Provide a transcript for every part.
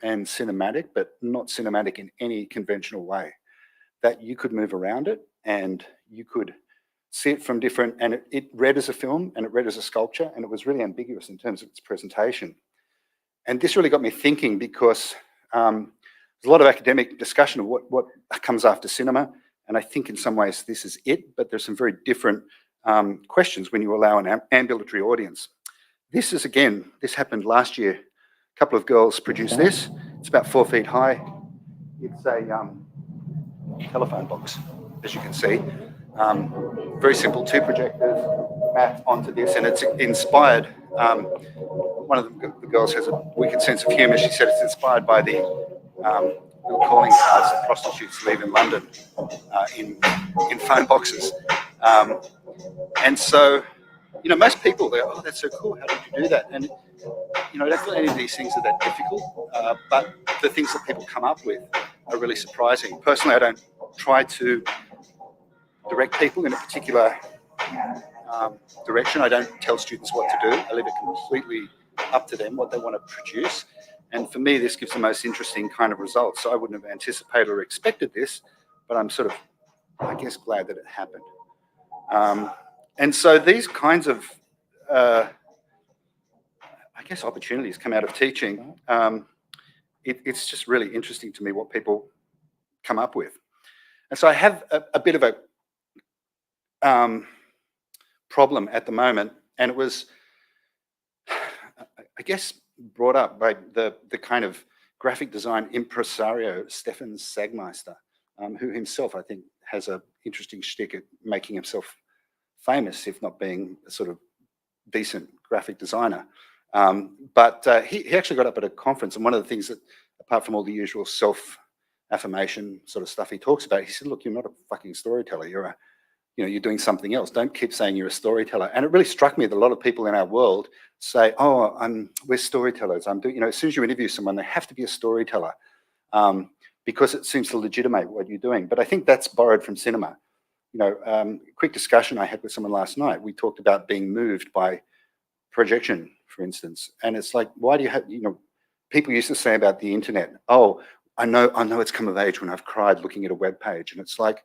and cinematic, but not cinematic in any conventional way. That you could move around it and you could see it from different, and it read as a film and it read as a sculpture, and it was really ambiguous in terms of its presentation. And this really got me thinking, because there's a lot of academic discussion of what comes after cinema, and I think in some ways this is it, but there's some very different questions when you allow an ambulatory audience. This is, again, this happened last year. A couple of girls produced this. It's about 4 feet high. It's a telephone box, as you can see. Very simple, 2 projectors, mapped onto this, and it's inspired. One of the girls has a wicked sense of humour. She said it's inspired by the little calling cards that prostitutes leave in London in phone boxes. And so, you know, most people, they're, oh, that's so cool, how did you do that? And, you know, I don't feel any of these things are that difficult, but the things that people come up with are really surprising. Personally, I don't try to direct people in a particular direction. I don't tell students what to do. I leave it completely up to them, what they want to produce. And for me, this gives the most interesting kind of results. So I wouldn't have anticipated or expected this, but I'm sort of, I guess, glad that it happened. And so these kinds of, I guess, opportunities come out of teaching. It's just really interesting to me what people come up with. And so I have a bit of a problem at the moment, and it was, I guess, brought up by the kind of graphic design impresario Stefan Sagmeister, who himself, I think, has an interesting shtick at making himself famous, if not being a sort of decent graphic designer. But he actually got up at a conference, and one of the things that, apart from all the usual self-affirmation sort of stuff he talks about, he said, look, you're not a fucking storyteller, you're doing something else. Don't keep saying you're a storyteller. And it really struck me that a lot of people in our world say, oh, we're storytellers. As soon as you interview someone, they have to be a storyteller, because it seems to legitimate what you're doing. But I think that's borrowed from cinema. Quick discussion I had with someone last night. We talked about being moved by projection, for instance. And it's like, why do you have, people used to say about the internet, oh, I know it's come of age when I've cried looking at a web page. And it's like,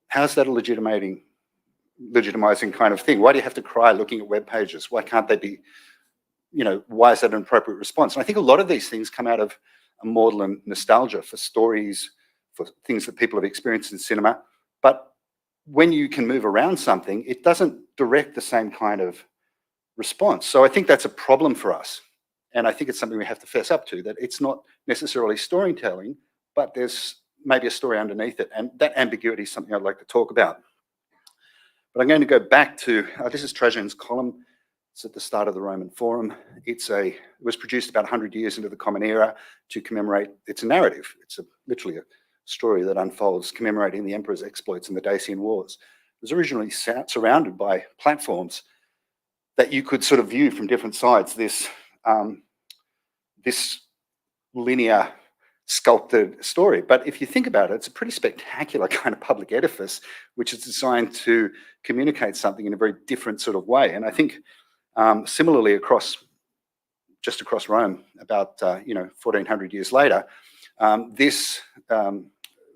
how's that a legitimizing kind of thing? Why do you have to cry looking at web pages? Why can't they be, why is that an appropriate response? And I think a lot of these things come out of a maudlin nostalgia for stories, for things that people have experienced in cinema. But when you can move around something, it doesn't direct the same kind of response. So I think that's a problem for us. And I think it's something we have to fess up to, that it's not necessarily storytelling, but there's maybe a story underneath it. And that ambiguity is something I'd like to talk about. But I'm going to go back to, this is Trajan's column. It's at the start of the Roman Forum. It was produced about 100 years into the Common Era to commemorate, it's a narrative. It's literally a story that unfolds commemorating the emperor's exploits in the Dacian Wars. It was originally surrounded by platforms that you could sort of view from different sides, this linear sculpted story. But if you think about it, it's a pretty spectacular kind of public edifice, which is designed to communicate something in a very different sort of way. And I think similarly just across Rome, about 1400 years later,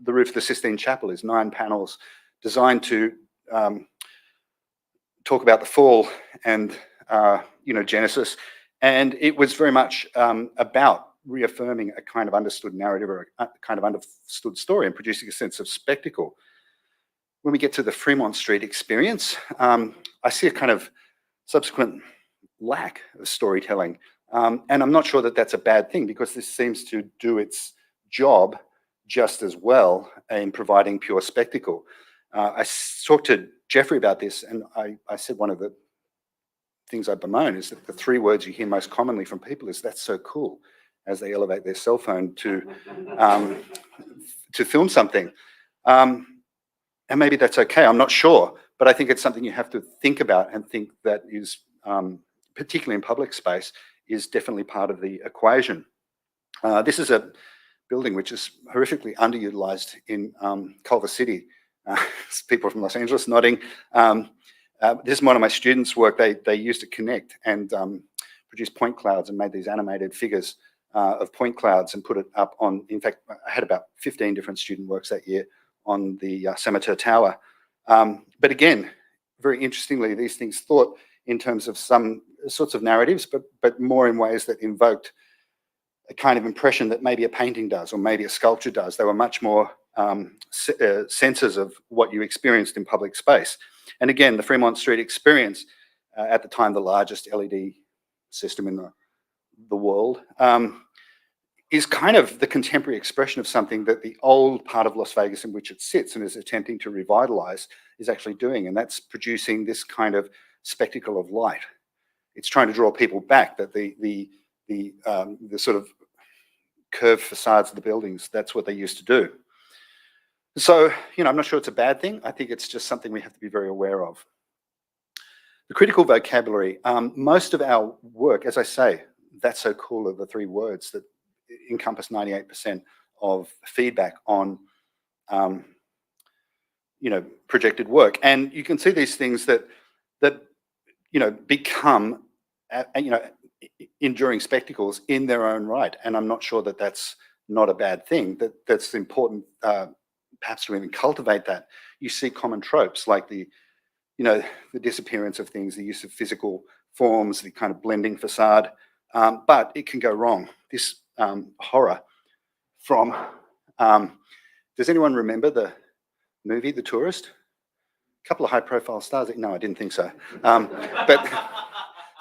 the roof of the Sistine Chapel is 9 panels designed to talk about the fall and Genesis. And it was very much about reaffirming a kind of understood narrative or a kind of understood story and producing a sense of spectacle. When we get to the Fremont Street experience, I see a kind of subsequent lack of storytelling. And I'm not sure that that's a bad thing, because this seems to do its job just as well in providing pure spectacle. I talked to Jeffrey about this, and I said one of the things I bemoan is that the 3 words you hear most commonly from people is, that's so cool, as they elevate their cell phone to film something. And maybe that's okay, I'm not sure, but I think it's something you have to think about and think that is, particularly in public space, is definitely part of the equation. This is a building which is horrifically underutilized in Culver City. People from Los Angeles nodding. This is one of my students' work. They used to connect and produce point clouds and made these animated figures of point clouds and put it up on, in fact, I had about 15 different student works that year on the Samoteur Tower. But again, very interestingly, these things thought in terms of some sorts of narratives, but more in ways that invoked a kind of impression that maybe a painting does or maybe a sculpture does. They were much more sensors of what you experienced in public space. And again, the Fremont Street experience, at the time the largest LED system in the world, is kind of the contemporary expression of something that the old part of Las Vegas in which it sits and is attempting to revitalize is actually doing, and that's producing this kind of spectacle of light. It's trying to draw people back, that the sort of curved facades of the buildings, that's what they used to do. So, you know, I'm not sure it's a bad thing. I think it's just something we have to be very aware of. The critical vocabulary, most of our work, as I say, that's so cool are the three words that encompass 98% of feedback on, you know, projected work. And you can see these things that you know, become, you know, enduring spectacles in their own right. And I'm not sure that that's not a bad thing, that's important perhaps to even cultivate that. You see common tropes like the, you know, the disappearance of things, the use of physical forms, the kind of blending facade, but it can go wrong. This horror from, does anyone remember the movie, The Tourist? A couple of high profile stars. No, I didn't think so. But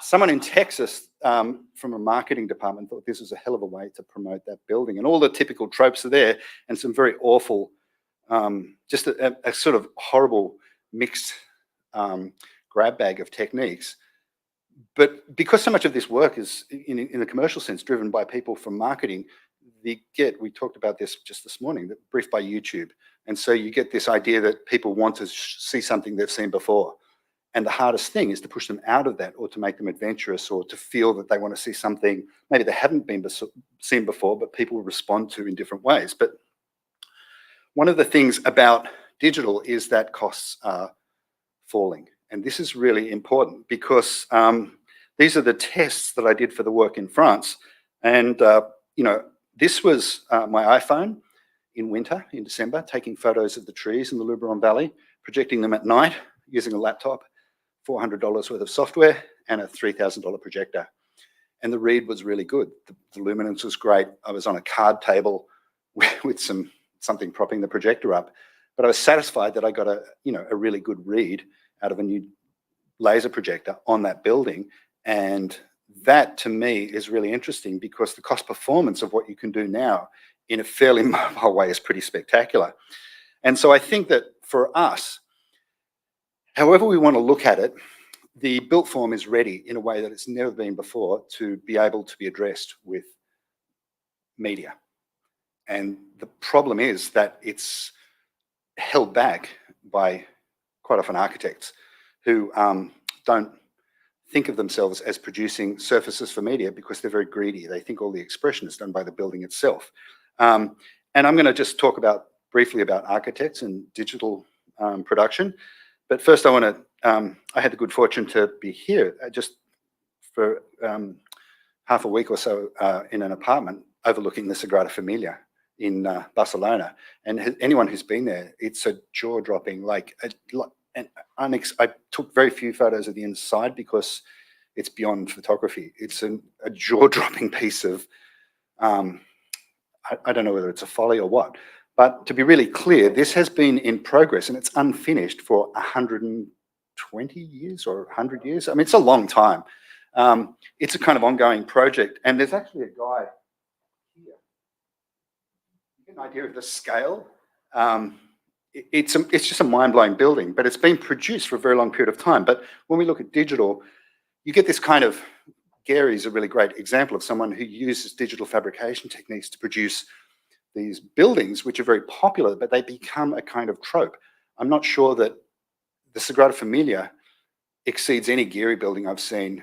someone in Texas from a marketing department thought this was a hell of a way to promote that building. And all the typical tropes are there and some very awful, just a sort of horrible mixed grab bag of techniques. But because so much of this work is, in the commercial sense, driven by people from marketing, we talked about this just this morning, the brief by YouTube. And so you get this idea that people want to see something they've seen before. And the hardest thing is to push them out of that, or to make them adventurous, or to feel that they want to see something maybe they haven't seen before, but people respond to in different ways. But one of the things about digital is that costs are falling. And this is really important because these are the tests that I did for the work in France. And, you know, this was my iPhone in winter, in December, taking photos of the trees in the Luberon Valley, projecting them at night using a laptop, $400 worth of software, and a $3,000 projector. And the read was really good. The luminance was great. I was on a card table with something propping the projector up, but I was satisfied that I got a really good read out of a new laser projector on that building. And that to me is really interesting because the cost performance of what you can do now in a fairly mobile way is pretty spectacular. And so I think that for us, however we want to look at it, the built form is ready in a way that it's never been before to be able to be addressed with media. And the problem is that it's held back by quite often architects who don't think of themselves as producing surfaces for media because they're very greedy. They think all the expression is done by the building itself. And I'm going to just talk briefly about architects and digital production. But first I want to, I had the good fortune to be here just for half a week or so in an apartment overlooking the Sagrada Familia in Barcelona. And anyone who's been there, it's a jaw-dropping, I took very few photos of the inside because it's beyond photography. It's a jaw-dropping piece of, I don't know whether it's a folly or what, but to be really clear, this has been in progress and it's unfinished for 120 years or 100 years. I mean, it's a long time. It's a kind of ongoing project. And there's actually a guy here. You get an idea of the scale. It's just a mind-blowing building, but it's been produced for a very long period of time. But when we look at digital, you get this kind of, Gary's a really great example of someone who uses digital fabrication techniques to produce these buildings, which are very popular, but they become a kind of trope. I'm not sure that the Sagrada Familia exceeds any Gehry building I've seen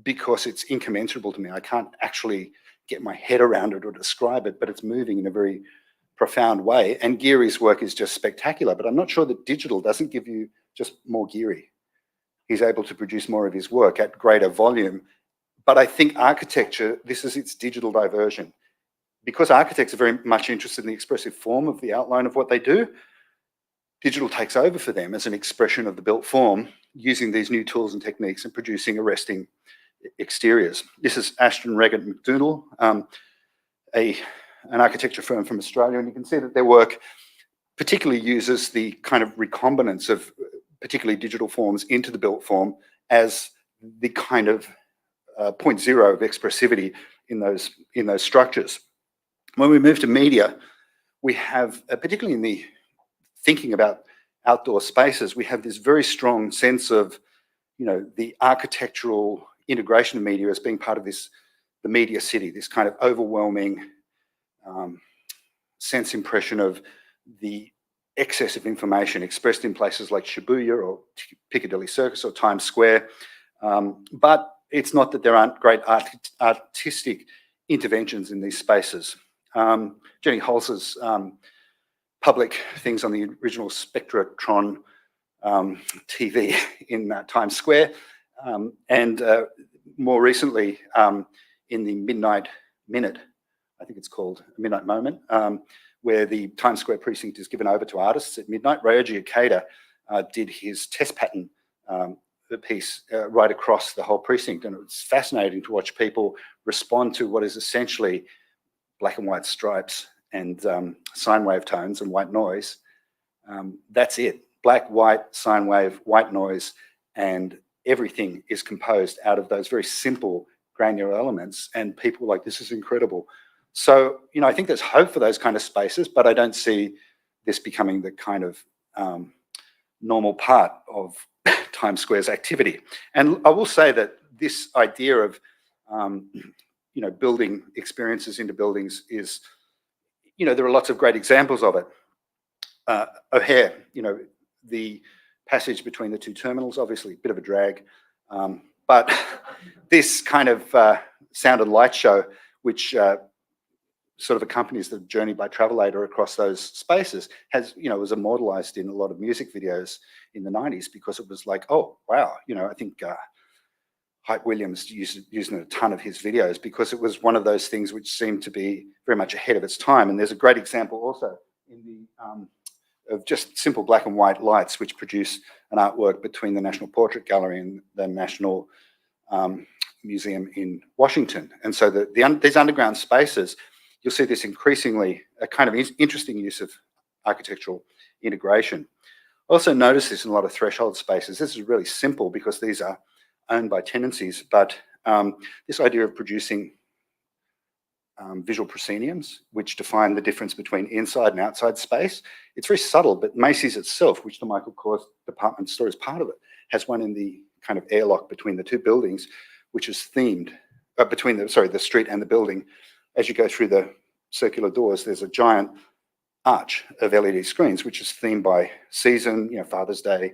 because it's incommensurable to me. I can't actually get my head around it or describe it, but it's moving in a very profound way. And Gehry's work is just spectacular, but I'm not sure that digital doesn't give you just more Gehry. He's able to produce more of his work at greater volume, But I think architecture, this is its digital diversion. Because architects are very much interested in the expressive form of the outline of what they do, digital takes over for them as an expression of the built form, using these new tools and techniques and producing arresting exteriors. This is Ashton Reggett McDougall, an architecture firm from Australia, and you can see that their work particularly uses the kind of recombinance of particularly digital forms into the built form as the kind of point zero of expressivity in those structures. When we move to media, we have, particularly in the thinking about outdoor spaces, we have this very strong sense of, the architectural integration of media as being part of this, the media city, this kind of overwhelming sense impression of the excess of information expressed in places like Shibuya or Piccadilly Circus or Times Square. But it's not that there aren't great artistic interventions in these spaces. Jenny Holz's public things on the original Spectrotron TV in Times Square, and more recently in the Midnight Minute, I think it's called Midnight Moment, where the Times Square precinct is given over to artists at midnight. Ryoji Ikeda did his test pattern piece right across the whole precinct, and it was fascinating to watch people respond to what is essentially black and white stripes and sine wave tones and white noise. That's it. Black, white, sine wave, white noise, and everything is composed out of those very simple granular elements, and people were like, this is incredible. So, I think there's hope for those kind of spaces, but I don't see this becoming the kind of normal part of Times Square's activity. And I will say that this idea of, building experiences into buildings is, there are lots of great examples of it. O'Hare, the passage between the two terminals, obviously a bit of a drag, but this kind of sound and light show, which sort of accompanies the journey by Travelator across those spaces, was immortalized in a lot of music videos in the 90s, because it was like, oh, wow, I think Hype Williams using a ton of his videos, because it was one of those things which seemed to be very much ahead of its time. And there's a great example also in the of just simple black and white lights, which produce an artwork between the National Portrait Gallery and the National Museum in Washington. And so these underground spaces, you'll see this increasingly a kind of interesting use of architectural integration. Also notice this in a lot of threshold spaces. This is really simple because these are owned by tenancies, but this idea of producing visual prosceniums, which define the difference between inside and outside space. It's very subtle, but Macy's itself, which the Michael Kors department store is part of it, has one in the kind of airlock between the two buildings, which is themed, between the street and the building. As you go through the circular doors, there's a giant arch of LED screens, which is themed by season, Father's Day,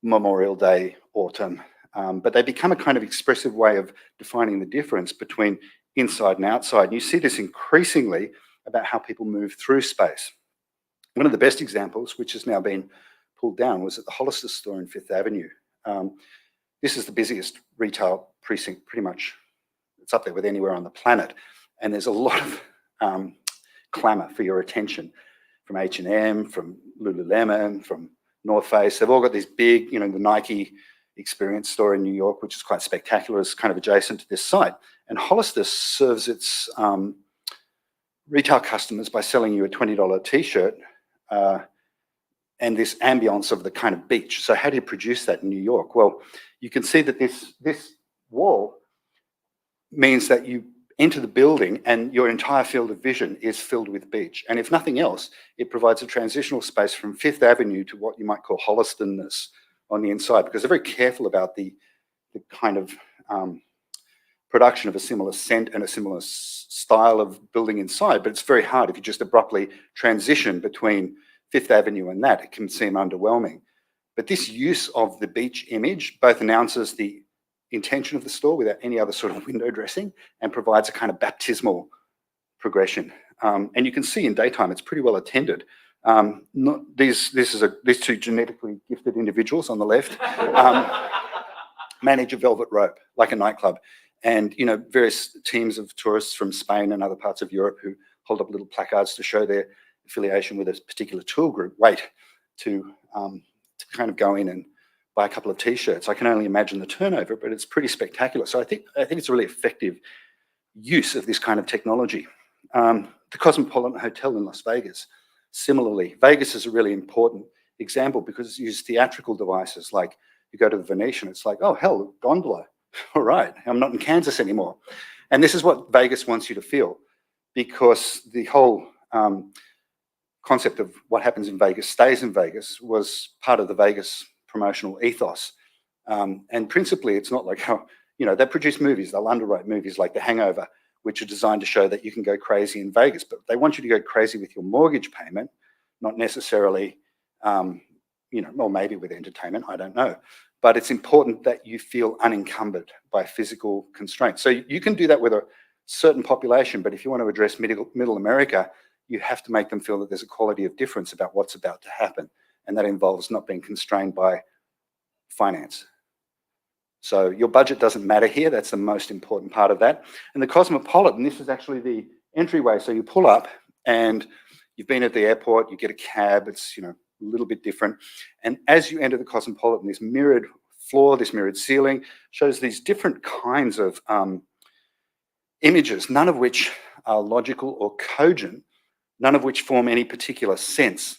Memorial Day, autumn. But they become a kind of expressive way of defining the difference between inside and outside. And you see this increasingly about how people move through space. One of the best examples, which has now been pulled down, was at the Hollister store in Fifth Avenue. This is the busiest retail precinct, pretty much. It's up there with anywhere on the planet. And there's a lot of clamour for your attention from H&M, from Lululemon, from North Face. They've all got these big, the Nike Experience store in New York, which is quite spectacular, is kind of adjacent to this site. And Hollister serves its retail customers by selling you a $20 t-shirt and this ambience of the kind of beach. So how do you produce that in New York? Well, you can see that this wall means that you enter the building and your entire field of vision is filled with beach. And if nothing else, it provides a transitional space from Fifth Avenue to what you might call Holliston-ness on the inside, because they're very careful about the kind of production of a similar scent and a similar style of building inside. But it's very hard if you just abruptly transition between Fifth Avenue and that. It can seem underwhelming. But this use of the beach image both announces the intention of the store without any other sort of window dressing and provides a kind of baptismal progression. And you can see in daytime it's pretty well attended. These two genetically gifted individuals on the left manage a velvet rope like a nightclub, and various teams of tourists from Spain and other parts of Europe who hold up little placards to show their affiliation with a particular tour group wait to kind of go in and buy a couple of T-shirts. I can only imagine the turnover, but it's pretty spectacular. So I think it's a really effective use of this kind of technology. The Cosmopolitan Hotel in Las Vegas, similarly, Vegas is a really important example because it uses theatrical devices. Like you go to the Venetian, it's like, oh hell, gondola. All right, I'm not in Kansas anymore. And this is what Vegas wants you to feel, because the whole concept of what happens in Vegas stays in Vegas was part of the Vegas promotional ethos. And principally, it's not like how, they produce movies, they'll underwrite movies like The Hangover, which are designed to show that you can go crazy in Vegas, but they want you to go crazy with your mortgage payment, not necessarily, or maybe with entertainment, I don't know. But it's important that you feel unencumbered by physical constraints. So you can do that with a certain population, but if you want to address middle America, you have to make them feel that there's a quality of difference about what's about to happen. And that involves not being constrained by finance. So your budget doesn't matter here. That's the most important part of that. And the Cosmopolitan, this is actually the entryway. So you pull up and you've been at the airport, you get a cab, it's a little bit different. And as you enter the Cosmopolitan, this mirrored floor, this mirrored ceiling shows these different kinds of images, none of which are logical or cogent, none of which form any particular sense,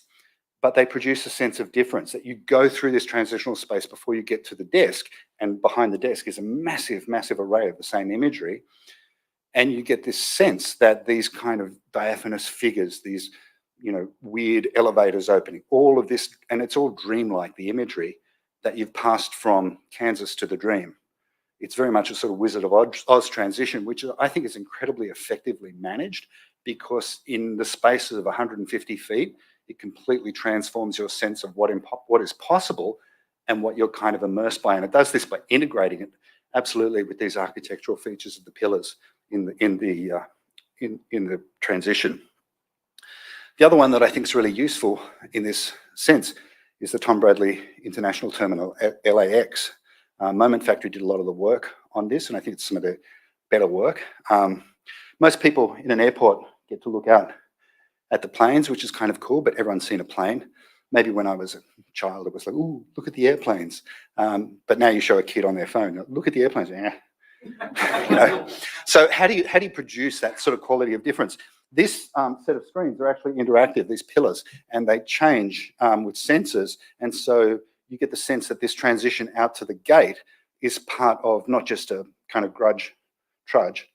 but they produce a sense of difference, that you go through this transitional space before you get to the desk, and behind the desk is a massive, massive array of the same imagery. And you get this sense that these kind of diaphanous figures, these, weird elevators opening, all of this, and it's all dreamlike, the imagery, that you've passed from Kansas to the dream. It's very much a sort of Wizard of Oz transition, which I think is incredibly effectively managed, because in the space of 150 feet, it completely transforms your sense of what is possible and what you're kind of immersed by. And it does this by integrating it absolutely with these architectural features of the pillars in the transition. The other one that I think is really useful in this sense is the Tom Bradley International Terminal at LAX. Moment Factory did a lot of the work on this, and I think it's some of the better work. Most people in an airport get to look out at the planes, which is kind of cool, but everyone's seen a plane. Maybe when I was a child, it was like, ooh, look at the airplanes. But now you show a kid on their phone, look at the airplanes. Yeah. So how do you produce that sort of quality of difference? This set of screens are actually interactive, these pillars, and they change with sensors. And so you get the sense that this transition out to the gate is part of not just a kind of trudge,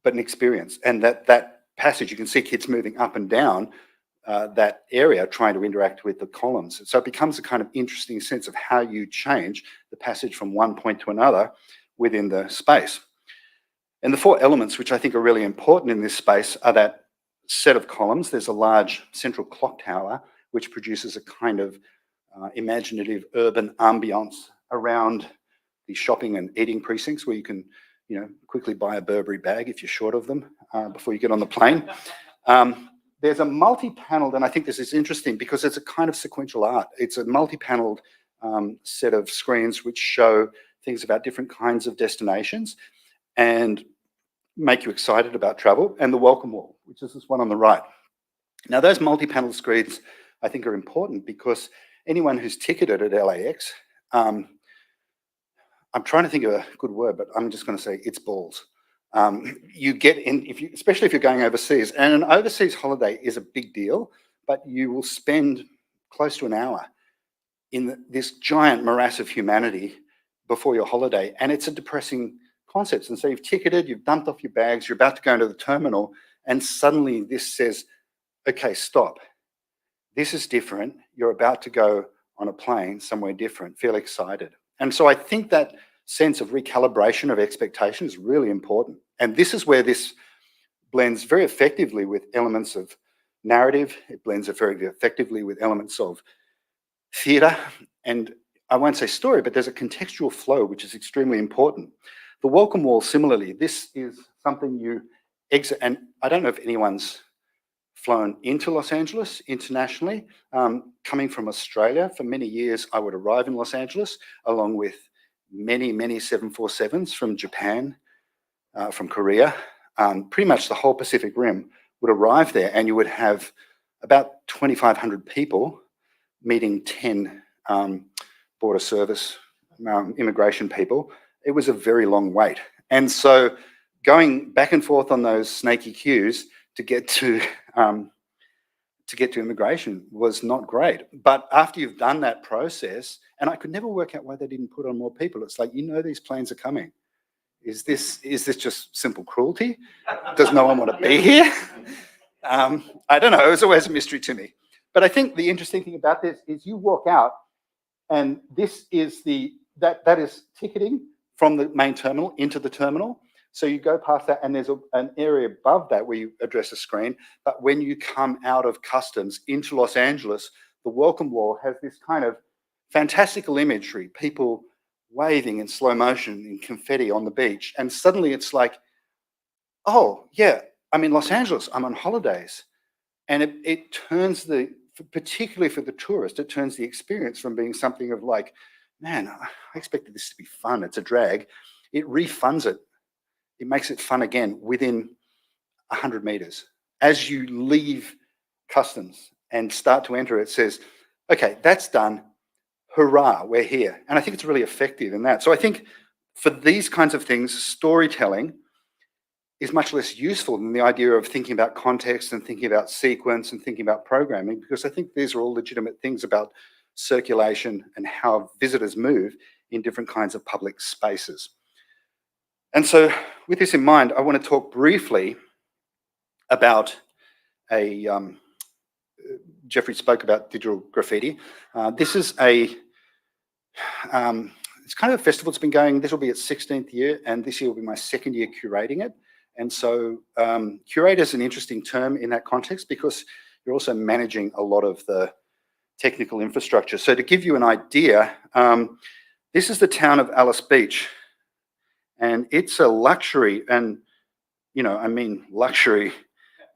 but an experience. And that passage, you can see kids moving up and down that area trying to interact with the columns. So it becomes a kind of interesting sense of how you change the passage from one point to another within the space. And the four elements which I think are really important in this space are that set of columns. There's a large central clock tower which produces a kind of imaginative urban ambience around the shopping and eating precincts, where you can quickly buy a Burberry bag if you're short of them before you get on the plane. There's a multi-paneled, and I think this is interesting because it's a kind of sequential art. It's a multi-paneled set of screens which show things about different kinds of destinations and make you excited about travel, and the welcome wall, which is this one on the right. Now, those multi-panel screens I think are important because anyone who's ticketed at LAX, I'm trying to think of a good word, but I'm just going to say it's balls. You get in, especially if you're going overseas, and an overseas holiday is a big deal, but you will spend close to an hour in this giant morass of humanity before your holiday, and it's a depressing concept. And so you've ticketed, you've dumped off your bags, you're about to go into the terminal, and suddenly this says, okay, stop. This is different. You're about to go on a plane somewhere different. Feel excited. And so I think that sense of recalibration of expectation is really important. And this is where this blends very effectively with elements of narrative. It blends very effectively with elements of theatre. And I won't say story, but there's a contextual flow, which is extremely important. The welcome wall, similarly, this is something you exit. And I don't know if anyone's flown into Los Angeles internationally. Coming from Australia, for many years, I would arrive in Los Angeles along with many 747s from Japan from Korea. Pretty much the whole Pacific Rim would arrive there, and you would have about 2,500 people meeting 10 border service immigration people. It was a very long wait. And so going back and forth on those snaky queues to get to immigration was not great. But after you've done that process, and I could never work out why they didn't put on more people. It's like, these planes are coming. Is this just simple cruelty? Does no one want to be here? I don't know. It was always a mystery to me. But I think the interesting thing about this is you walk out, and this is that is ticketing from the main terminal into the terminal. So you go past that, and there's an area above that where you address a screen. But when you come out of customs into Los Angeles, the welcome wall has this kind of fantastical imagery, people waving in slow motion in confetti on the beach. And suddenly it's like, oh, yeah, I'm in Los Angeles, I'm on holidays. And it turns particularly for the tourist, it turns the experience from being something of like, man, I expected this to be fun, it's a drag. It refunds it. It makes it fun again within 100 meters. As you leave customs and start to enter, it says, okay, that's done. Hurrah, we're here. And I think it's really effective in that. So I think for these kinds of things, storytelling is much less useful than the idea of thinking about context and thinking about sequence and thinking about programming, because I think these are all legitimate things about circulation and how visitors move in different kinds of public spaces. And so with this in mind, I want to talk briefly about Jeffrey spoke about digital graffiti. This is it's kind of a festival that's been going, this will be its 16th year, and this year will be my second year curating it. And so curator is an interesting term in that context because you're also managing a lot of the technical infrastructure. So to give you an idea, this is the town of Alice Beach. And it's a luxury, and I mean luxury,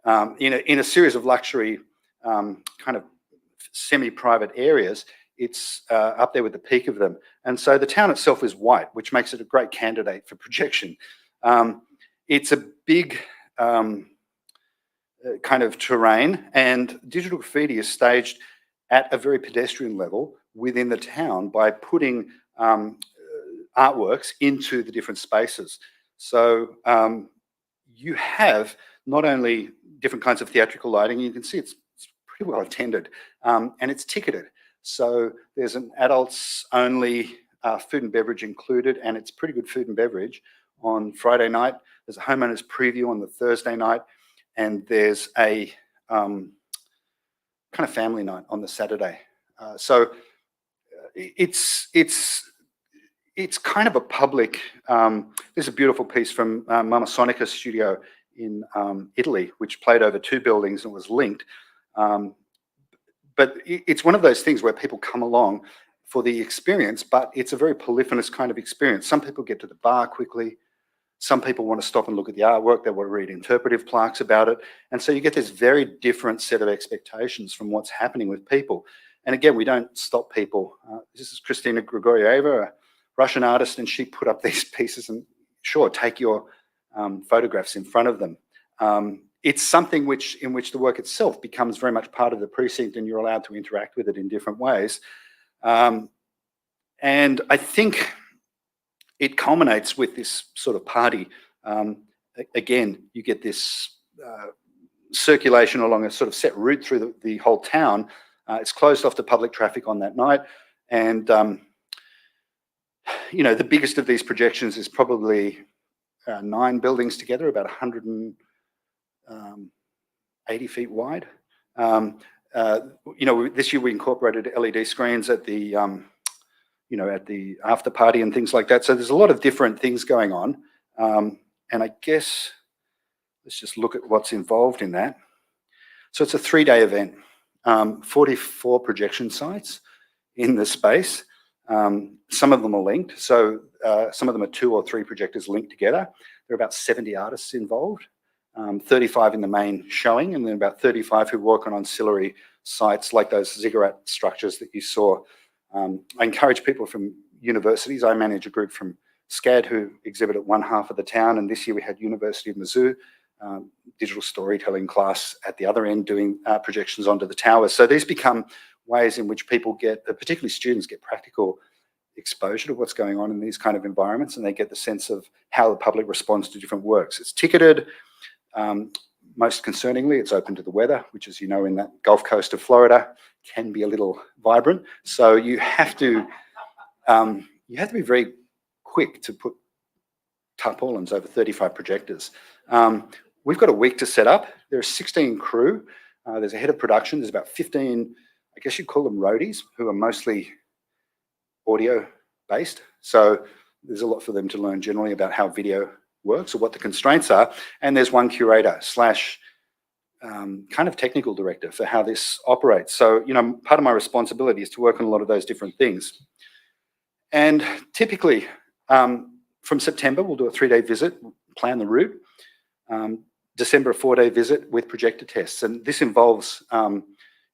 in a series of luxury kind of semi-private areas. It's up there with the peak of them. And so the town itself is white, which makes it a great candidate for projection. It's a big kind of terrain, and digital graffiti is staged at a very pedestrian level within the town by putting artworks into the different spaces. So you have not only different kinds of theatrical lighting, you can see it's pretty well attended, and it's ticketed. So there's an adults only food and beverage included, and it's pretty good food and beverage on Friday night. There's a homeowners preview on the Thursday night, and there's a kind of family night on the Saturday. So it's kind of a public, there's a beautiful piece from Mama Sonica studio in Italy, which played over 2 buildings and was linked. But it's one of those things where people come along for the experience, but it's a very polyphonous kind of experience. Some people get to the bar quickly. Some people want to stop and look at the artwork. They want to read interpretive plaques about it. And so you get this very different set of expectations from what's happening with people. And again, we don't stop people. This is Kristina Grigorieva, a Russian artist, and she put up these pieces, and sure, take your photographs in front of them. It's something in which the work itself becomes very much part of the precinct, and you're allowed to interact with it in different ways. And I think it culminates with this sort of party. Again, you get this circulation along a sort of set route through the whole town. It's closed off to public traffic on that night. And, the biggest of these projections is probably 9 buildings together, about 180 feet wide. This year we incorporated LED screens at the at the after party and things like that. So there's a lot of different things going on. And I guess let's just look at what's involved in that. So it's a 3-day event, 44 projection sites in the space. Some of them are linked. So some of them are 2 or 3 projectors linked together. There are about 70 artists involved, 35 in the main showing, and then about 35 who work on ancillary sites like those ziggurat structures that you saw. I encourage people from universities. I manage a group from SCAD, who exhibit at one half of the town, and this year we had University of Mizzou, digital storytelling class at the other end doing projections onto the towers. So these become ways in which people get, particularly students, get practical exposure to what's going on in these kind of environments, and they get the sense of how the public responds to different works. It's ticketed. Most concerningly, it's open to the weather, which, as you know, in that Gulf Coast of Florida can be a little vibrant. So you have to be very quick to put tarpaulins over 35 projectors. We've got a week to set up. There are 16 crew. There's a head of production. There's about 15, I guess you'd call them roadies, who are mostly audio based. So there's a lot for them to learn generally about how video works or what the constraints are. And there's one curator slash kind of technical director for how this operates. So, you know, part of my responsibility is to work on a lot of those different things. And typically from September, we'll do a 3-day visit, plan the route. December, a 4-day visit with projector tests. And this involves, you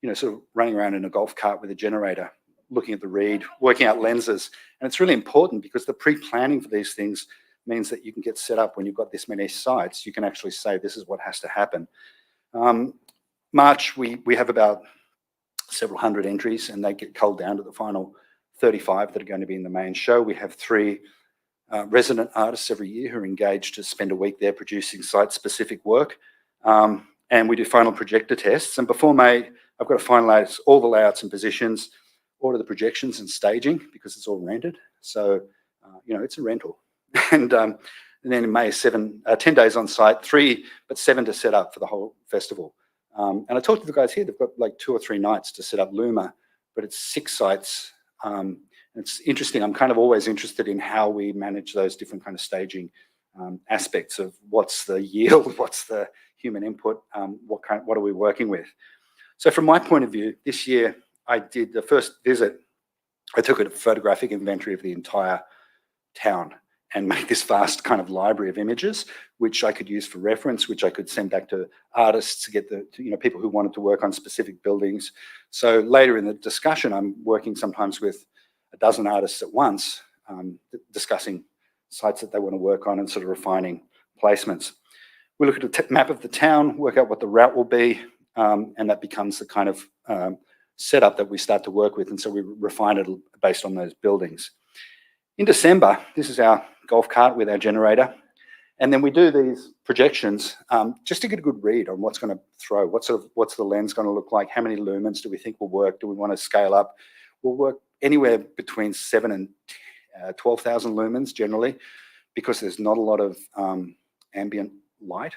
know, sort of running around in a golf cart with a generator, looking at the read, working out lenses. And it's really important because the pre-planning for these things means that you can get set up when you've got this many sites. You can actually say, this is what has to happen. March, we have about several hundred entries, and they get culled down to the final 35 that are going to be in the main show. We have 3 resident artists every year who are engaged to spend a week there producing site-specific work. And we do final projector tests. And before May, I've got to finalize all the layouts and positions, order the projections and staging, because it's all rented. So, you know, it's a rental. And then in May, 10 days on site, 3, but 7 to set up for the whole festival. And I talked to the guys here, they've got like 2 or 3 nights to set up Luma, but it's 6 sites. It's interesting. I'm kind of always interested in how we manage those different kind of staging aspects of what's the yield, what's the human input, what are we working with. So from my point of view, this year I did the first visit. I took a photographic inventory of the entire town and made this vast kind of library of images, which I could use for reference, which I could send back to artists to get people who wanted to work on specific buildings. So later in the discussion, I'm working sometimes with a dozen artists at once, discussing sites that they want to work on and sort of refining placements. We look at a map of the town, work out what the route will be, and that becomes the kind of setup that we start to work with. And so we refine it based on those buildings. In December, this is our golf cart with our generator. And then we do these projections just to get a good read on what's going to throw, what's the lens going to look like, how many lumens do we think will work, do we want to scale up? We'll work anywhere between 7,000 and 12,000 lumens generally, because there's not a lot of ambient light.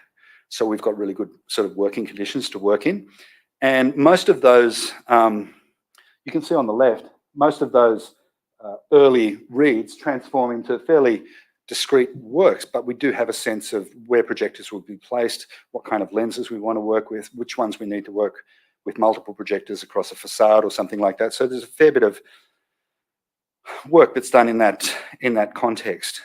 So we've got really good sort of working conditions to work in. And most of those, you can see on the left, most of those early reads transform into fairly discrete works, but we do have a sense of where projectors will be placed, what kind of lenses we want to work with, which ones we need to work with multiple projectors across a facade or something like that. So there's a fair bit of work that's done in that context.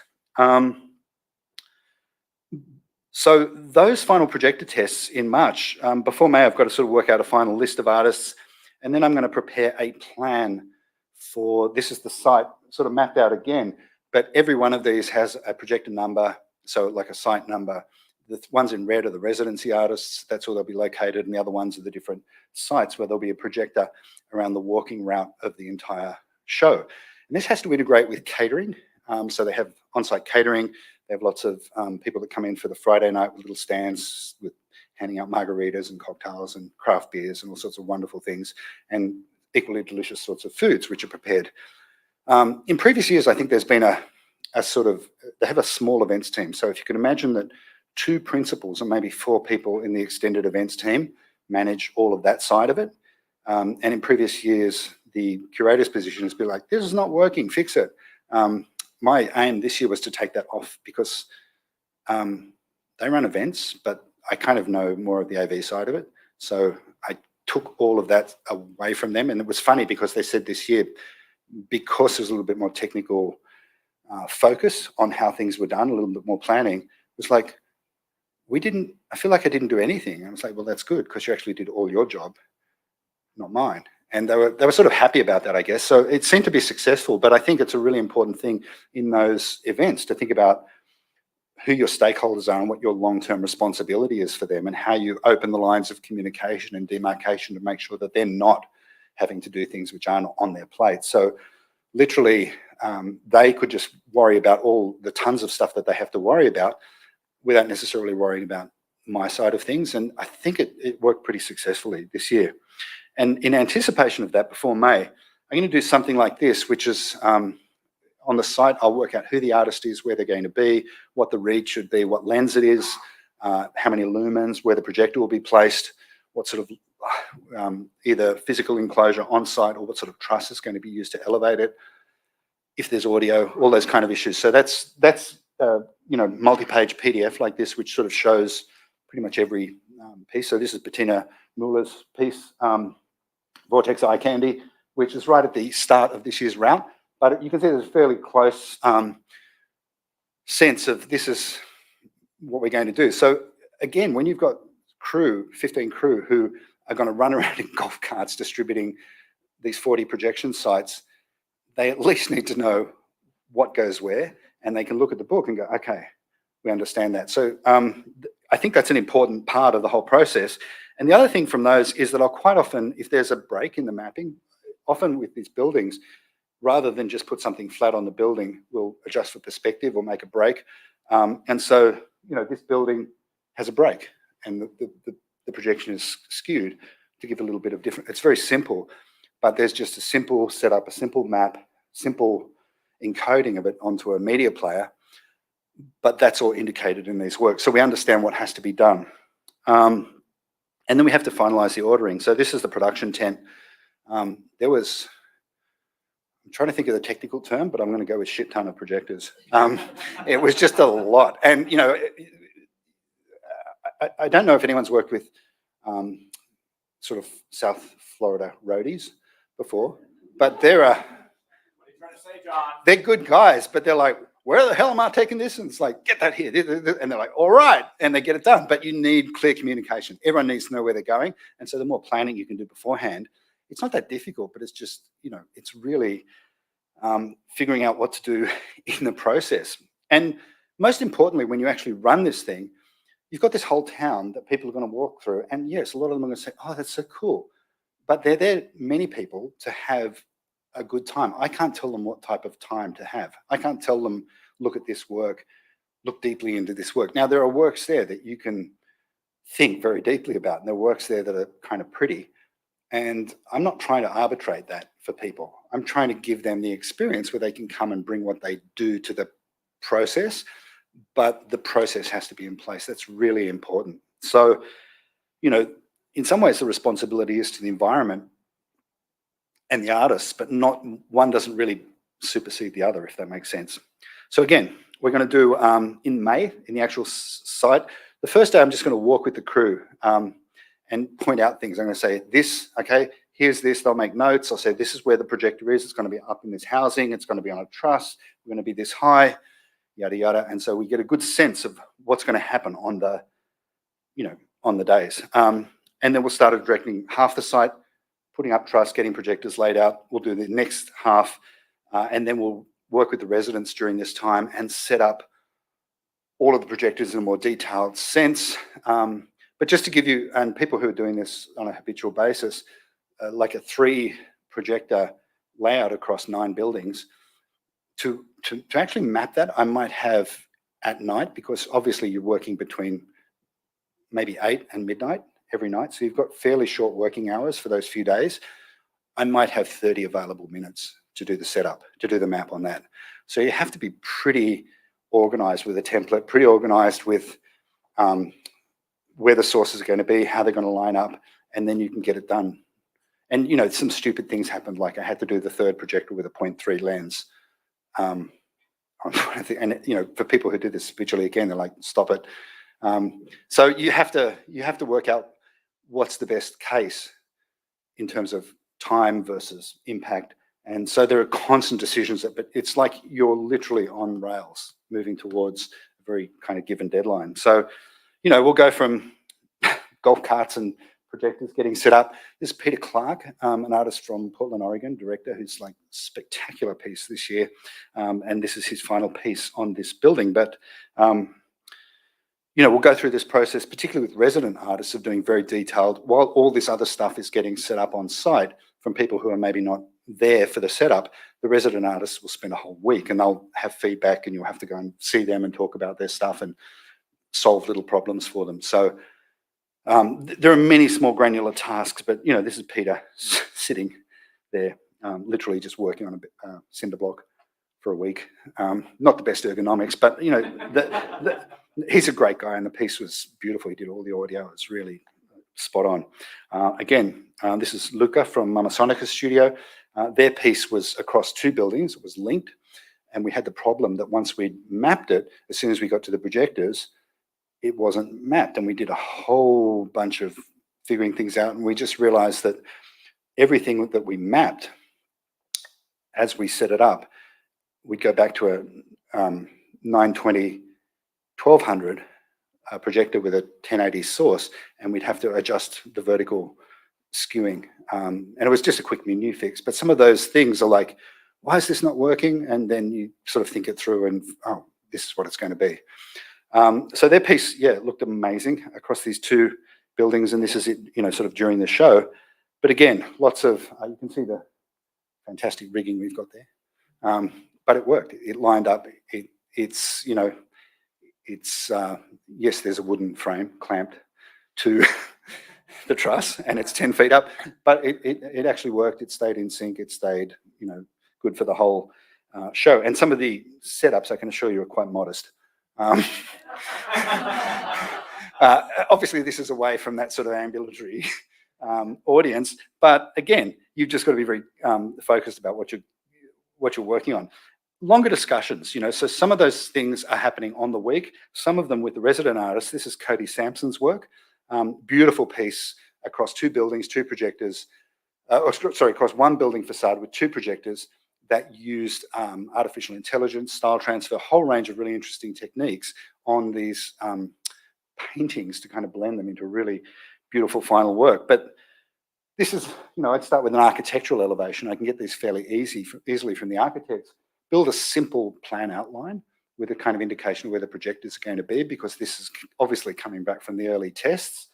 So those final projector tests in March, before May, I've got to sort of work out a final list of artists, and then I'm going to prepare a plan for, this is the site sort of mapped out again, but every one of these has a projector number, so like a site number. The ones in red are the residency artists, that's where they'll be located, and the other ones are the different sites where there'll be a projector around the walking route of the entire show. And this has to integrate with catering, so they have on-site catering. They have lots of people that come in for the Friday night with little stands with handing out margaritas and cocktails and craft beers and all sorts of wonderful things, and equally delicious sorts of foods which are prepared. In previous years, I think there's been a sort of, they have a small events team. So if you can imagine that 2 principals and maybe 4 people in the extended events team manage all of that side of it. And in previous years, the curator's position has been like, this is not working, fix it. My aim this year was to take that off, because they run events, but I kind of know more of the AV side of it. So I took all of that away from them. And it was funny because they said this year, because there's a little bit more technical focus on how things were done, a little bit more planning, it was like, I feel like I didn't do anything. I was like, well, that's good, because you actually did all your job, not mine. And they were sort of happy about that, I guess. So it seemed to be successful, but I think it's a really important thing in those events to think about who your stakeholders are and what your long-term responsibility is for them, and how you open the lines of communication and demarcation to make sure that they're not having to do things which aren't on their plate. So literally, they could just worry about all the tons of stuff that they have to worry about without necessarily worrying about my side of things. And I think it worked pretty successfully this year. And in anticipation of that, before May, I'm going to do something like this, which is on the site, I'll work out who the artist is, where they're going to be, what the read should be, what lens it is, how many lumens, where the projector will be placed, what sort of either physical enclosure on site or what sort of truss is going to be used to elevate it, if there's audio, all those kind of issues. So that's multi-page PDF like this, which sort of shows pretty much every piece. So this is Bettina Muller's piece, Vortex Eye Candy, which is right at the start of this year's route. But you can see there's a fairly close sense of this is what we're going to do. So again, when you've got crew, 15 crew who are going to run around in golf carts distributing these 40 projection sites, they at least need to know what goes where, and they can look at the book and go, okay, we understand that. So I think that's an important part of the whole process. And the other thing from those is that I'll quite often, if there's a break in the mapping, often with these buildings, rather than just put something flat on the building, we'll adjust for perspective or make a break. And so, this building has a break, and the projection is skewed to give a little bit of different. It's very simple, but there's just a simple setup, a simple map, simple encoding of it onto a media player, but that's all indicated in these works. So we understand what has to be done. And then we have to finalize the ordering. So this is the production tent. I'm trying to think of the technical term, but I'm going to go with shit ton of projectors. It was just a lot. And, I don't know if anyone's worked with sort of South Florida roadies before, but they're good guys, but they're like, where the hell am I taking this? And it's like, get that here. And they're like, all right. And they get it done. But you need clear communication. Everyone needs to know where they're going. And so the more planning you can do beforehand, it's not that difficult, but it's just, it's really figuring out what to do in the process. And most importantly, when you actually run this thing, you've got this whole town that people are going to walk through. And yes, a lot of them are going to say, oh, that's so cool. But they're there, many people, to have a good time. I can't tell them what type of time to have. I can't tell them, look at this work, look deeply into this work. Now, there are works there that you can think very deeply about, and there are works there that are kind of pretty. And I'm not trying to arbitrate that for people. I'm trying to give them the experience where they can come and bring what they do to the process, but the process has to be in place. That's really important. So, in some ways the responsibility is to the environment and the artists, but not one doesn't really supersede the other, if that makes sense. So again, we're going to do in May in the actual site. The first day I'm just going to walk with the crew and point out things. I'm going to say this, okay, here's this. They'll make notes. I'll say this is where the projector is. It's going to be up in this housing. It's going to be on a truss. We're going to be this high, yada yada. And so we get a good sense of what's going to happen on the, on the days. And then we'll start directing half the site, putting up truss, getting projectors laid out. We'll do the next half, and then we'll work with the residents during this time and set up all of the projectors in a more detailed sense. But just to give you, and people who are doing this on a habitual basis, like a 3 projector layout across 9 buildings, to actually map that, I might have at night, because obviously you're working between maybe 8 and midnight every night. So you've got fairly short working hours for those few days. I might have 30 available minutes to do the setup, to do the map on that. So you have to be pretty organized with a template, pretty organized with where the sources are going to be, how they're going to line up, and then you can get it done. And, some stupid things happened, like I had to do the 3rd projector with a 0.3 lens. And, for people who do this visually, again, they're like, stop it. So you have to work out what's the best case in terms of time versus impact. And so there are constant decisions, but it's like you're literally on rails moving towards a very kind of given deadline. So, we'll go from golf carts and projectors getting set up. This is Peter Clark, an artist from Portland, Oregon, director, who's like spectacular piece this year. And this is his final piece on this building. But, you know, we'll go through this process, particularly with resident artists, of doing very detailed, while all this other stuff is getting set up on site from people who are maybe not there for the setup. The resident artists will spend a whole week and they'll have feedback, and you'll have to go and see them and talk about their stuff and solve little problems for them. So there are many small granular tasks, but you know, this is Peter sitting there, literally just working on a cinder block for a week. Not the best ergonomics, but you know, he's a great guy, and the piece was beautiful. He did all the audio. It's really spot on. Again, this is Luca from Mama Sonica's studio. Their piece was across 2 buildings. It was linked, and we had the problem that once we mapped it, as soon as we got to the projectors, it wasn't mapped, and we did a whole bunch of figuring things out, and we just realized that everything that we mapped as we set it up, we'd go back to a 920 1200 projector with a 1080 source, and we'd have to adjust the vertical skewing, and it was just a quick menu fix. But some of those things are like, why is this not working? And then you sort of think it through and, oh, this is what it's going to be. So their piece, yeah, looked amazing across these 2 buildings, and this is it, you know, sort of during the show. But again, lots of, you can see the fantastic rigging we've got there. But it worked. It lined up. It's, you know, it's, yes, there's a wooden frame clamped to the truss, and it's 10 feet up, but it actually worked. It stayed in sync. It stayed, you know, good for the whole show. And some of the setups, I can assure you, are quite modest. Obviously, this is away from that sort of ambulatory audience, but again, you've just got to be very focused about what you're working on. Longer discussions, you know, so some of those things are happening on the week, some of them with the resident artists. This is Cody Sampson's work. Beautiful piece across 2 buildings, 2 projectors, across 1 building facade with 2 projectors that used artificial intelligence, style transfer, a whole range of really interesting techniques on these paintings to kind of blend them into a really beautiful final work. But this is, you know, I'd start with an architectural elevation. I can get these fairly easily from the architects. Build a simple plan outline with a kind of indication of where the projectors are going to be, because this is obviously coming back from the early tests.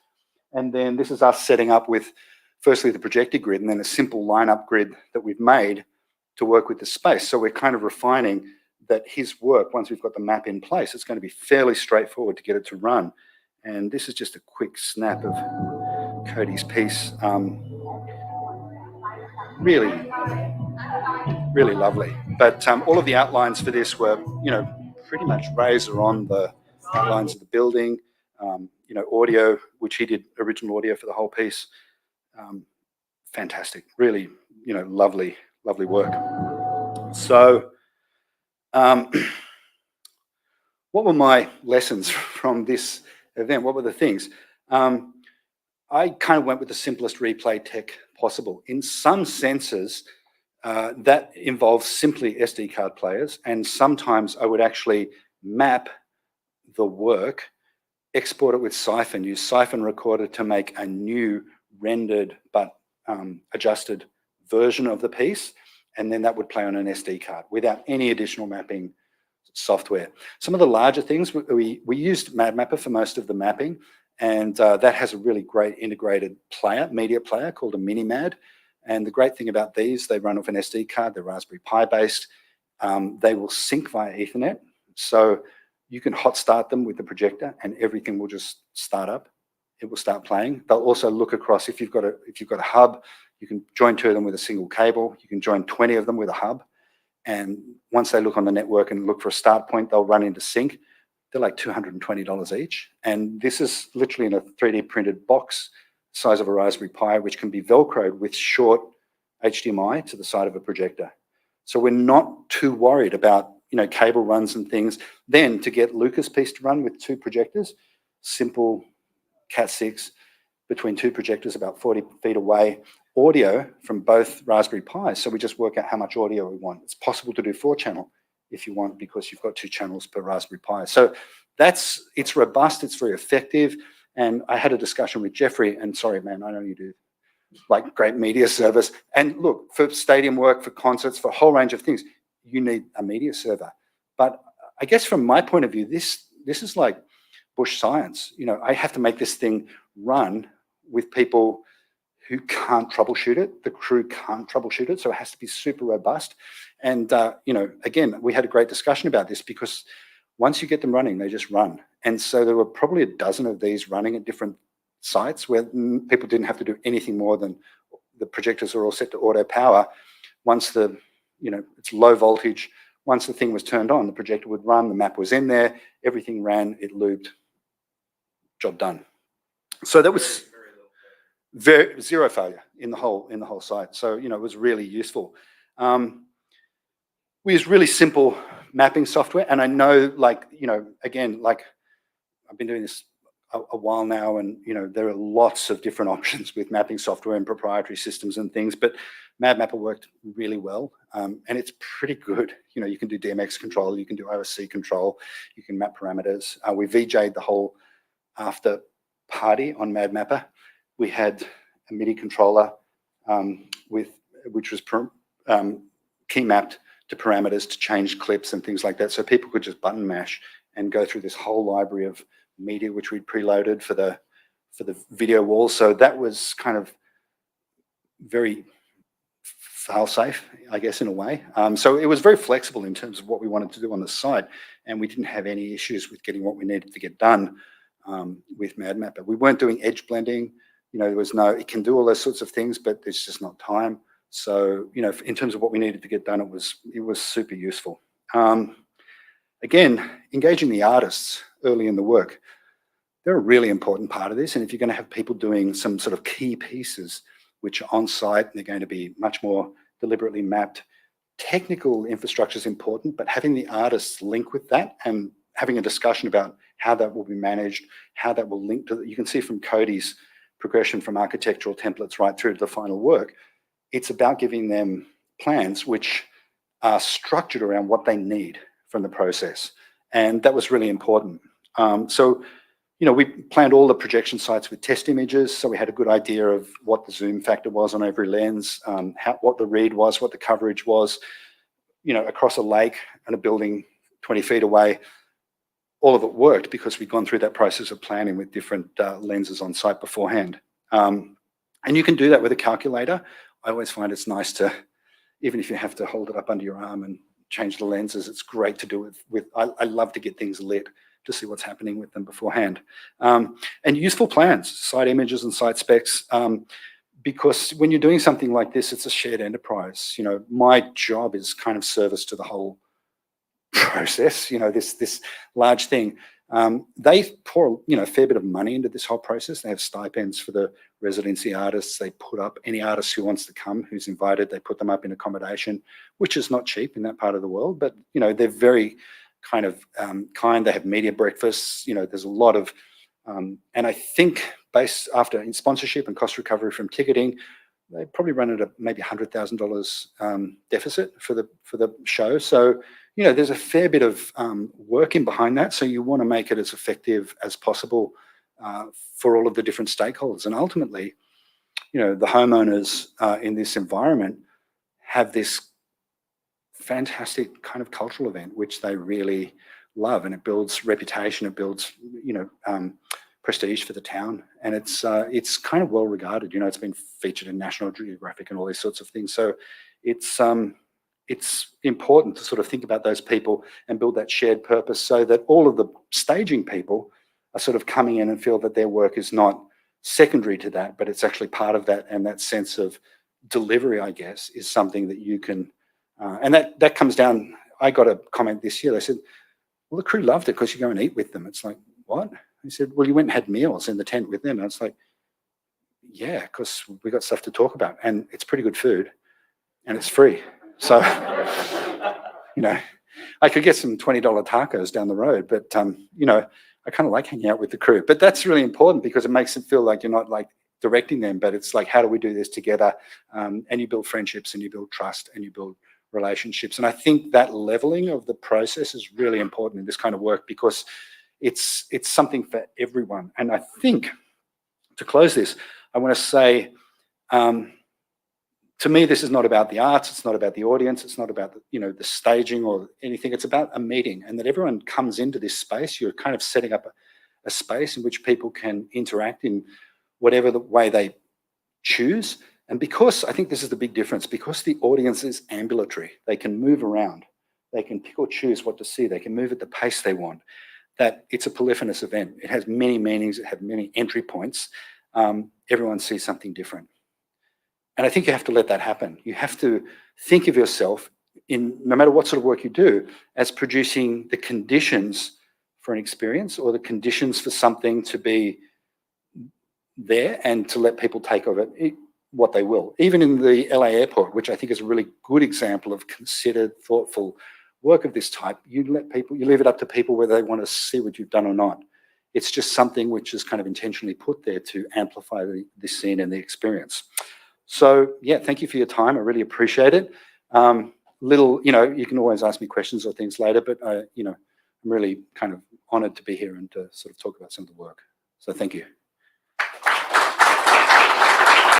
And then this is us setting up with, firstly, the projector grid, and then a simple lineup grid that we've made to work with the space. So we're kind of refining that his work, once we've got the map in place, it's going to be fairly straightforward to get it to run. And this is just a quick snap of Cody's piece. Really, really lovely. But all of the outlines for this were, you know, pretty much razor on the outlines of the building, you know, audio, which he did original audio for the whole piece. Fantastic, really, you know, lovely work. So what were my lessons from this event? What were the things? I kind of went with the simplest replay tech possible. In some senses, that involves simply SD card players, and sometimes I would actually map the work, export it with Siphon, use Siphon Recorder to make a new rendered but adjusted version of the piece, and then that would play on an SD card without any additional mapping software. Some of the larger things, we used MadMapper for most of the mapping, and that has a really great integrated player, media player called a Minimad. And the great thing about these, they run off an SD card, they're Raspberry Pi based. They will sync via Ethernet. So you can hot start them with the projector and everything will just start up. It will start playing. They'll also look across, if you've got a hub, you can join 2 of them with a single cable. You can join 20 of them with a hub. And once they look on the network and look for a start point, they'll run into sync. They're like $220 each. And this is literally in a 3D printed box size of a Raspberry Pi, which can be Velcroed with short HDMI to the side of a projector. So we're not too worried about, you know, cable runs and things. Then to get Luca's piece to run with 2 projectors, simple Cat6 between 2 projectors about 40 feet away, audio from both Raspberry Pis. So we just work out how much audio we want. It's possible to do 4-channel if you want, because you've got 2 channels per Raspberry Pi. So it's robust, it's very effective. And I had a discussion with Jeffrey, and sorry, man, I know you do like great media service. And look, for stadium work, for concerts, for a whole range of things, you need a media server. But I guess from my point of view, this is like bush science. You know, I have to make this thing run with people who can't troubleshoot it. The crew can't troubleshoot it, so it has to be super robust. And you know, again, we had a great discussion about this because once you get them running, they just run. And so there were probably a dozen of these running at different sites where people didn't have to do anything more than the projectors are all set to auto power. Once the, you know, it's low voltage, once the thing was turned on, the projector would run, the map was in there, everything ran, it looped, job done. So that was zero failure in the whole site. So, you know, it was really useful. We use really simple mapping software, and I know, like, you know, again, like I've been doing this a while now, and you know, there are lots of different options with mapping software and proprietary systems and things, but MadMapper worked really well, and it's pretty good. You know, you can do DMX control, you can do OSC control, you can map parameters. We VJ'd the whole after party on MadMapper. We had a MIDI controller which was key mapped to parameters to change clips and things like that, so people could just button mash and go through this whole library of media which we'd preloaded for the video wall. So that was kind of very fail-safe, I guess, in a way. So it was very flexible in terms of what we wanted to do on the site, and we didn't have any issues with getting what we needed to get done with MadMapper. We weren't doing edge blending. You know, there was no, it can do all those sorts of things, but there's just not time. So, you know, in terms of what we needed to get done, it was super useful. Again, engaging the artists early in the work, they're a really important part of this. And if you're going to have people doing some sort of key pieces which are on site, they're going to be much more deliberately mapped. Technical infrastructure is important, but having the artists link with that and having a discussion about how that will be managed, how that will link to, you can see from Cody's progression from architectural templates right through to the final work, it's about giving them plans which are structured around what they need from the process. And that was really important. So, you know, we planned all the projection sites with test images. So we had a good idea of what the zoom factor was on every lens, what the read was, what the coverage was, you know, across a lake and a building 20 feet away. All of it worked because we'd gone through that process of planning with different lenses on site beforehand. And you can do that with a calculator. I always find it's nice to, even if you have to hold it up under your arm and change the lenses, it's great to do it with, I love to get things lit to see what's happening with them beforehand. And useful plans, site images and site specs, because when you're doing something like this, it's a shared enterprise. You know, my job is kind of service to the whole process, you know, this large thing. They pour, you know, a fair bit of money into this whole process. They have stipends for the residency artists. They put up any artist who wants to come, who's invited, they put them up in accommodation, which is not cheap in that part of the world, but, you know, they're very kind of kind. They have media breakfasts, you know, there's a lot of, and I think based after in sponsorship and cost recovery from ticketing, they probably run at a maybe $100,000 deficit for the show. So, you know, there's a fair bit of work in behind that. So you want to make it as effective as possible for all of the different stakeholders. And ultimately, you know, the homeowners in this environment have this fantastic kind of cultural event, which they really love, and it builds reputation, it builds, you know, prestige for the town, and it's kind of well regarded. You know, it's been featured in National Geographic and all these sorts of things. So it's important to sort of think about those people and build that shared purpose, so that all of the staging people are sort of coming in and feel that their work is not secondary to that, but it's actually part of that, and that sense of delivery, I guess, is something that you can. And that comes down, I got a comment this year, they said, well, the crew loved it because you go and eat with them. It's like, what? He said, well, you went and had meals in the tent with them. And it's like, yeah, because we got stuff to talk about, and it's pretty good food and it's free. So, you know, I could get some $20 tacos down the road, but, you know, I kind of like hanging out with the crew. But that's really important because it makes it feel like you're not like directing them, but it's like, how do we do this together? And you build friendships and you build trust and you build relationships. And I think that leveling of the process is really important in this kind of work, because It's something for everyone. And I think, to close this, I want to say, to me, this is not about the arts. It's not about the audience. It's not about the staging or anything. It's about a meeting, and that everyone comes into this space. You're kind of setting up a space in which people can interact in whatever the way they choose. And because I think this is the big difference, because the audience is ambulatory, they can move around, they can pick or choose what to see, they can move at the pace they want, that it's a polyphonous event. It has many meanings, it has many entry points. Everyone sees something different. And I think you have to let that happen. You have to think of yourself, no matter what sort of work you do, as producing the conditions for an experience, or the conditions for something to be there, and to let people take of it what they will. Even in the LA airport, which I think is a really good example of considered, thoughtful work of this type, you leave it up to people whether they want to see what you've done or not. It's just something which is kind of intentionally put there to amplify the scene and the experience. So yeah, thank you for your time. I really appreciate it. You can always ask me questions or things later, but I'm really kind of honored to be here and to sort of talk about some of the work. So thank you.